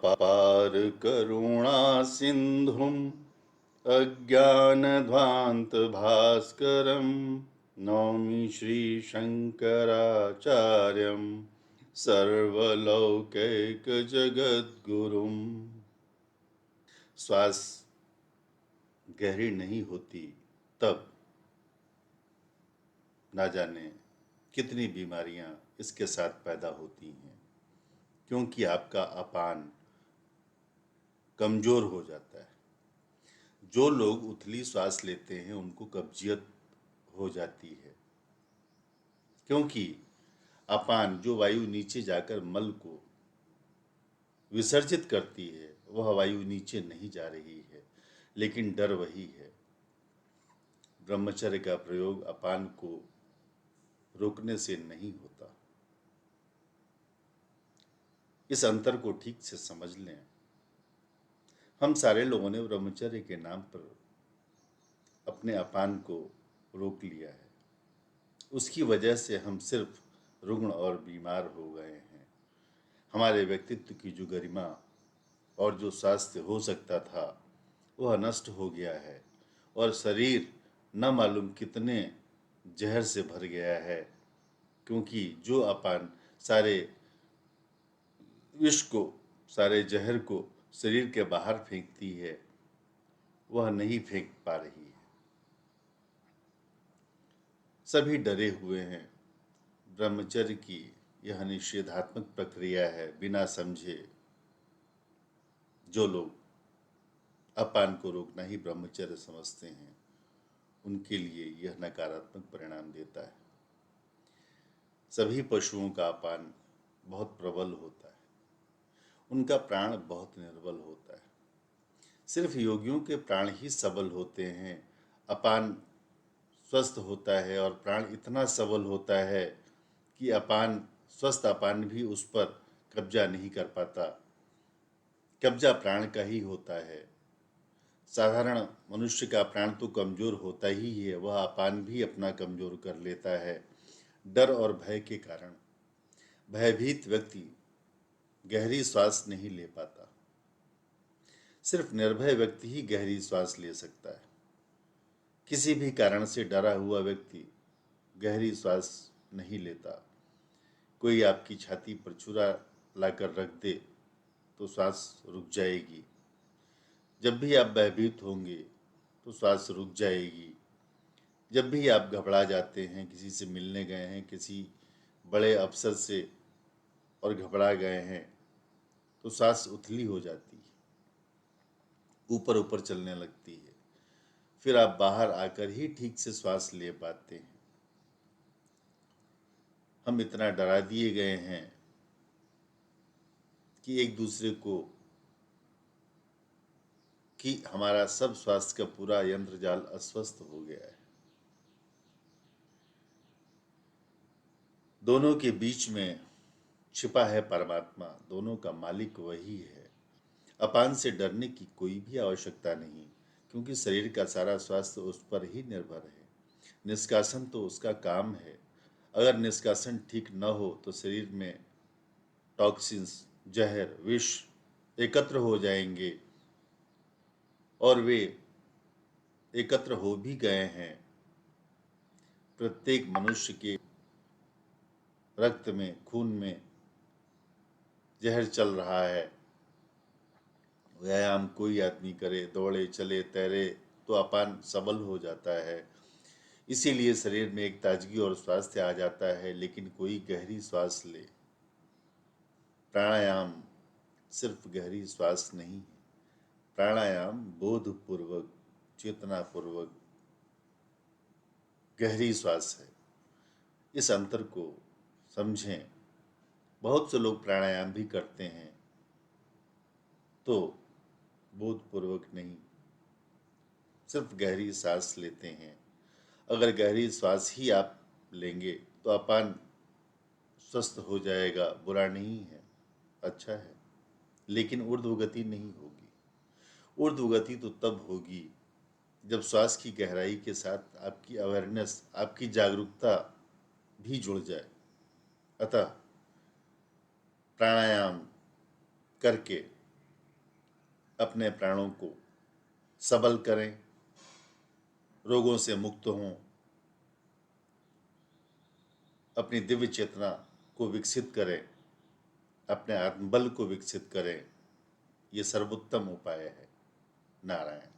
अपार करुणा सिंधुम अज्ञानध्वान्तभास्करं नौमि श्रीशंकराचार्यं सर्वलौकिकजगद्गुरुम्। श्वास गहरी नहीं होती तब ना जाने कितनी बीमारियां इसके साथ पैदा होती हैं, क्योंकि आपका अपान कमजोर हो जाता है। जो लोग उथली श्वास लेते हैं उनको कब्जियत हो जाती है, क्योंकि अपान जो वायु नीचे जाकर मल को विसर्जित करती है वह वायु नीचे नहीं जा रही है, लेकिन डर वही है। ब्रह्मचर्य का प्रयोग अपान को रोकने से नहीं होता। इस अंतर को ठीक से समझ लें। हम सारे लोगों ने ब्रह्मचर्य के नाम पर अपने अपान को रोक लिया है। उसकी वजह से हम सिर्फ रुग्ण और बीमार हो गए हैं। हमारे व्यक्तित्व की जो गरिमा और जो स्वास्थ्य हो सकता था वह नष्ट हो गया है, और शरीर न मालूम कितने जहर से भर गया है, क्योंकि जो अपान सारे विष को, सारे जहर को शरीर के बाहर फेंकती है वह नहीं फेंक पा रही है। सभी डरे हुए हैं। ब्रह्मचर्य की यह निषेधात्मक प्रक्रिया है। बिना समझे जो लोग अपान को रोकना ही ब्रह्मचर्य समझते हैं उनके लिए यह नकारात्मक परिणाम देता है। सभी पशुओं का अपान बहुत प्रबल होता है, उनका प्राण बहुत निर्बल होता है। सिर्फ योगियों के प्राण ही सबल होते हैं। अपान स्वस्थ होता है और प्राण इतना सबल होता है कि स्वस्थ अपान भी उस पर कब्जा नहीं कर पाता। कब्जा प्राण का ही होता है। साधारण मनुष्य का प्राण तो कमजोर होता ही है, वह अपान भी अपना कमजोर कर लेता है डर और भय के कारण। भयभीत व्यक्ति गहरी सांस नहीं ले पाता। सिर्फ निर्भय व्यक्ति ही गहरी सांस ले सकता है। किसी भी कारण से डरा हुआ व्यक्ति गहरी सांस नहीं लेता। कोई आपकी छाती पर छुरा लाकर रख दे तो सांस रुक जाएगी। जब भी आप भयभीत होंगे तो सांस रुक जाएगी। जब भी आप घबरा जाते हैं, किसी से मिलने गए हैं, किसी बड़े अफसर से और घबरा गए हैं, तो सांस उथली हो जाती है, ऊपर ऊपर चलने लगती है। फिर आप बाहर आकर ही ठीक से श्वास ले पाते हैं। हम इतना डरा दिए गए हैं कि एक दूसरे को कि हमारा सब स्वास्थ्य का पूरा यंत्र जाल अस्वस्थ हो गया है। दोनों के बीच में छिपा है परमात्मा। दोनों का मालिक वही है। अपान से डरने की कोई भी आवश्यकता नहीं, क्योंकि शरीर का सारा स्वास्थ्य उस पर ही निर्भर है। निष्कासन तो उसका काम है। अगर निष्कासन ठीक न हो तो शरीर में टॉक्सिन्स, जहर, विष एकत्र हो जाएंगे, और वे एकत्र हो भी गए हैं। प्रत्येक मनुष्य के रक्त में, खून में जहर चल रहा है। व्यायाम कोई आदमी करे, दौड़े, चले, तैरे, तो अपान सबल हो जाता है। इसीलिए शरीर में एक ताजगी और स्वास्थ्य आ जाता है। लेकिन कोई गहरी सांस ले। प्राणायाम सिर्फ गहरी श्वास नहीं है। प्राणायाम बोधपूर्वक, चेतनापूर्वक गहरी श्वास है। इस अंतर को समझें। बहुत से लोग प्राणायाम भी करते हैं तो बोधपूर्वक नहीं, सिर्फ गहरी सांस लेते हैं। अगर गहरी सांस ही आप लेंगे तो अपान स्वस्थ हो जाएगा, बुरा नहीं है, अच्छा है। लेकिन ऊर्ध्व गति नहीं होगी। ऊर्ध्व गति तो तब होगी जब श्वास की गहराई के साथ आपकी अवेयरनेस, आपकी जागरूकता भी जुड़ जाए। अतः प्राणायाम करके अपने प्राणों को सबल करें, रोगों से मुक्त हों, अपनी दिव्य चेतना को विकसित करें, अपने आत्मबल को विकसित करें। ये सर्वोत्तम उपाय है। नारायण।